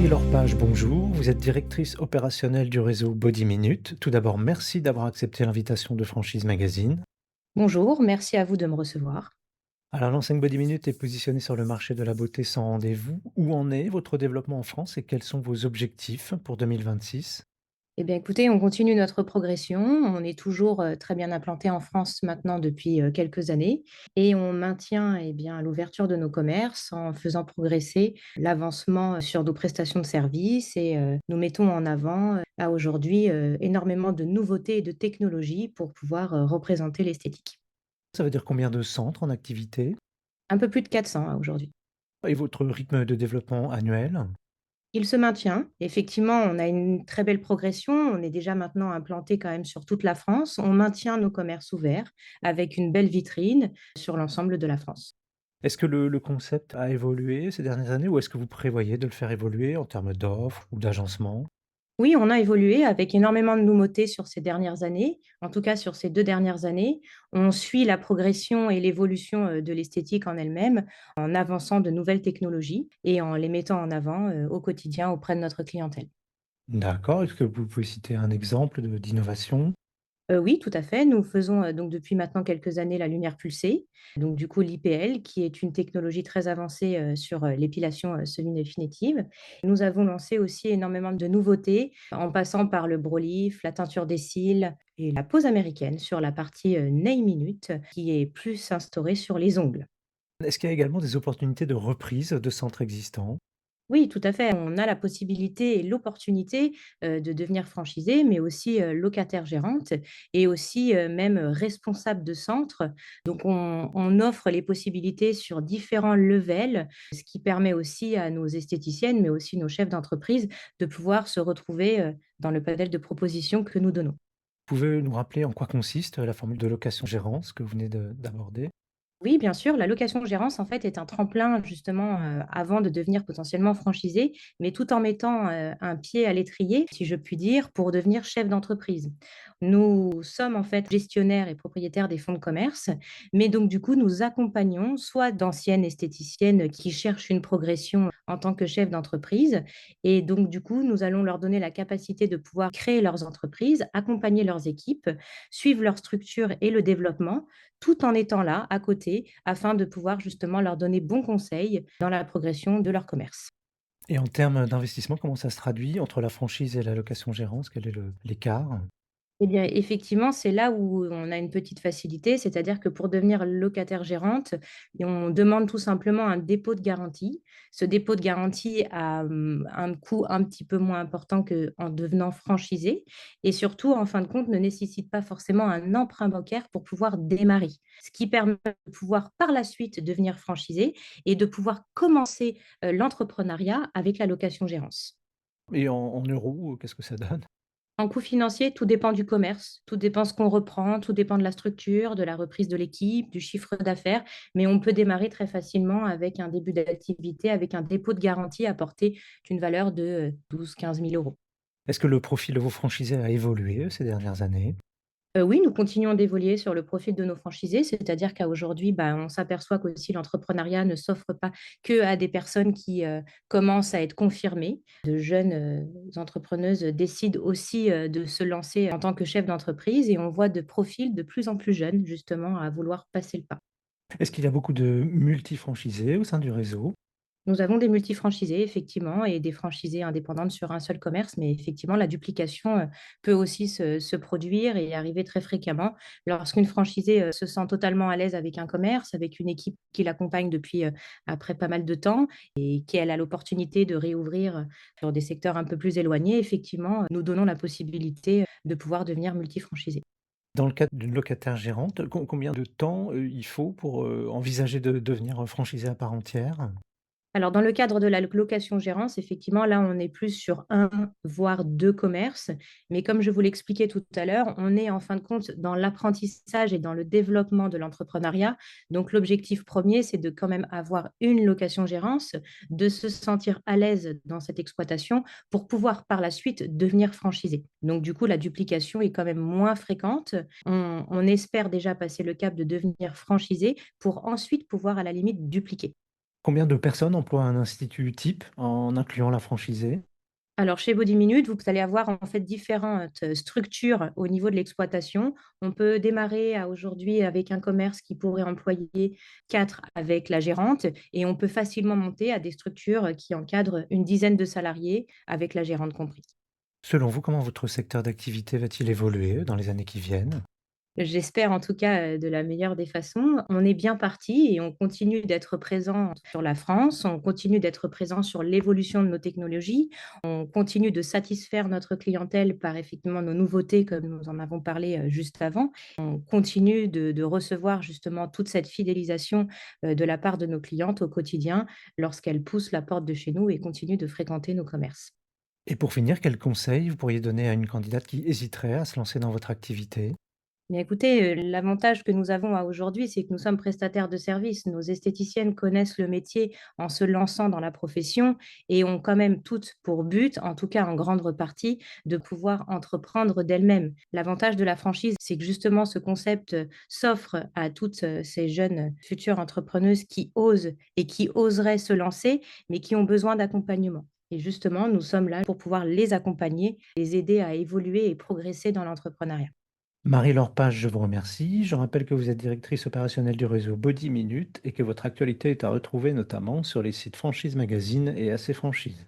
Marie-Laure Page, bonjour. Vous êtes directrice opérationnelle du réseau Body Minute. Tout d'abord, merci d'avoir accepté l'invitation de Franchise Magazine. Bonjour, merci à vous de me recevoir. Alors, l'enseigne Body Minute est positionnée sur le marché de la beauté sans rendez-vous. Où en est votre développement en France et quels sont vos objectifs pour 2026? Eh bien, écoutez, on continue notre progression. On est toujours très bien implanté en France maintenant depuis quelques années et on maintient l'ouverture de nos commerces en faisant progresser l'avancement sur nos prestations de services et nous mettons en avant à aujourd'hui énormément de nouveautés et de technologies pour pouvoir représenter l'esthétique. Ça veut dire combien de centres en activité? Un peu plus de 400 à aujourd'hui. Et votre rythme de développement annuel? Il se maintient. Effectivement, on a une très belle progression. On est déjà maintenant implanté quand même sur toute la France. On maintient nos commerces ouverts avec une belle vitrine sur l'ensemble de la France. Est-ce que le concept a évolué ces dernières années ou est-ce que vous prévoyez de le faire évoluer en termes d'offres ou d'agencement? Oui, on a évolué avec énormément de nouveautés sur ces dernières années, en tout cas sur ces 2 dernières années. On suit la progression et l'évolution, de l'esthétique en elle-même, en avançant de nouvelles technologies et en les mettant en avant, au quotidien auprès de notre clientèle. D'accord. Est-ce que vous pouvez citer un exemple d'innovation? Oui, tout à fait. Nous faisons, donc depuis maintenant quelques années la lumière pulsée, donc du coup l'IPL qui est une technologie très avancée, sur, l'épilation, semi-définitive. Nous avons lancé aussi énormément de nouveautés en passant par le Brolife, la teinture des cils et la pose américaine sur la partie, Nail Minute qui est plus instaurée sur les ongles. Est-ce qu'il y a également des opportunités de reprise de centres existants? Oui, tout à fait. On a la possibilité et l'opportunité, de devenir franchisée, mais aussi, locataire gérante et aussi, même, responsable de centre. Donc on offre les possibilités sur différents levels, ce qui permet aussi à nos esthéticiennes, mais aussi nos chefs d'entreprise de pouvoir se retrouver, dans le panel de propositions que nous donnons. Vous pouvez nous rappeler en quoi consiste la formule de location-gérance que vous venez d'aborder? Oui, bien sûr, la location-gérance, en fait, est un tremplin justement, avant de devenir potentiellement franchisé, mais tout en mettant, un pied à l'étrier, si je puis dire, pour devenir chef d'entreprise. Nous sommes en fait gestionnaires et propriétaires des fonds de commerce, mais donc du coup, nous accompagnons soit d'anciennes esthéticiennes qui cherchent une progression en tant que chef d'entreprise et donc du coup, nous allons leur donner la capacité de pouvoir créer leurs entreprises, accompagner leurs équipes, suivre leur structure et le développement tout en étant là, à côté, afin de pouvoir justement leur donner bons conseils dans la progression de leur commerce. Et en termes d'investissement, comment ça se traduit entre la franchise et la location-gérance? Quel est l'écart? Eh bien, effectivement, c'est là où on a une petite facilité, c'est-à-dire que pour devenir locataire gérante, on demande tout simplement un dépôt de garantie. Ce dépôt de garantie a un coût un petit peu moins important qu'en devenant franchisé et surtout, en fin de compte, ne nécessite pas forcément un emprunt bancaire pour pouvoir démarrer. Ce qui permet de pouvoir par la suite devenir franchisé et de pouvoir commencer l'entrepreneuriat avec la location-gérance. Et en euros, qu'est-ce que ça donne? En coût financier, tout dépend du commerce, tout dépend ce qu'on reprend, tout dépend de la structure, de la reprise de l'équipe, du chiffre d'affaires, mais on peut démarrer très facilement avec un début d'activité, avec un dépôt de garantie apporté d'une valeur de 12 000 15 000 €. Est-ce que le profil de vos franchisés a évolué ces dernières années? Oui, nous continuons d'évoluer sur le profil de nos franchisés, c'est-à-dire qu'à aujourd'hui, bah, on s'aperçoit qu'aussi l'entrepreneuriat ne s'offre pas que à des personnes qui, commencent à être confirmées. De jeunes, entrepreneuses décident aussi, de se lancer en tant que chef d'entreprise et on voit de profils de plus en plus jeunes justement à vouloir passer le pas. Est-ce qu'il y a beaucoup de multifranchisés au sein du réseau? Nous avons des multifranchisés effectivement et des franchisés indépendantes sur un seul commerce, mais effectivement la duplication, peut aussi se produire et arriver très fréquemment. Lorsqu'une franchisée, se sent totalement à l'aise avec un commerce, avec une équipe qui l'accompagne depuis, après pas mal de temps et qu'elle a l'opportunité de réouvrir, sur des secteurs un peu plus éloignés, effectivement, nous donnons la possibilité, de pouvoir devenir multifranchisé. Dans le cadre d'une locataire gérante, combien de temps, il faut pour, envisager de devenir franchisé à part entière? Alors, dans le cadre de la location-gérance, effectivement, là, on est plus sur un, voire 2 commerces. Mais comme je vous l'expliquais tout à l'heure, on est en fin de compte dans l'apprentissage et dans le développement de l'entrepreneuriat. Donc, l'objectif premier, c'est de quand même avoir une location-gérance, de se sentir à l'aise dans cette exploitation pour pouvoir par la suite devenir franchisé. Donc, du coup, la duplication est quand même moins fréquente. On espère déjà passer le cap de devenir franchisé pour ensuite pouvoir à la limite dupliquer. Combien de personnes emploient un institut type en incluant la franchisée? Alors, chez Body Minute, vous allez avoir en fait différentes structures au niveau de l'exploitation. On peut démarrer aujourd'hui avec un commerce qui pourrait employer 4 avec la gérante et on peut facilement monter à des structures qui encadrent une dizaine de salariés avec la gérante comprise. Selon vous, comment votre secteur d'activité va-t-il évoluer dans les années qui viennent? J'espère en tout cas, de la meilleure des façons. On est bien parti et on continue d'être présent sur la France, on continue d'être présent sur l'évolution de nos technologies, on continue de satisfaire notre clientèle par effectivement nos nouveautés comme nous en avons parlé, juste avant. On continue de recevoir justement toute cette fidélisation, de la part de nos clientes au quotidien lorsqu'elles poussent la porte de chez nous et continuent de fréquenter nos commerces. Et pour finir, quels conseils vous pourriez donner à une candidate qui hésiterait à se lancer dans votre activité? Mais écoutez, l'avantage que nous avons à aujourd'hui, c'est que nous sommes prestataires de services. Nos esthéticiennes connaissent le métier en se lançant dans la profession et ont quand même toutes pour but, en tout cas en grande partie, de pouvoir entreprendre d'elles-mêmes. L'avantage de la franchise, c'est que justement ce concept, s'offre à toutes, ces jeunes futures entrepreneuses qui osent et qui oseraient se lancer, mais qui ont besoin d'accompagnement. Et justement, nous sommes là pour pouvoir les accompagner, les aider à évoluer et progresser dans l'entrepreneuriat. Marie-Laure Page, je vous remercie. Je rappelle que vous êtes directrice opérationnelle du réseau Body Minute et que votre actualité est à retrouver notamment sur les sites Franchise Magazine et AC Franchise.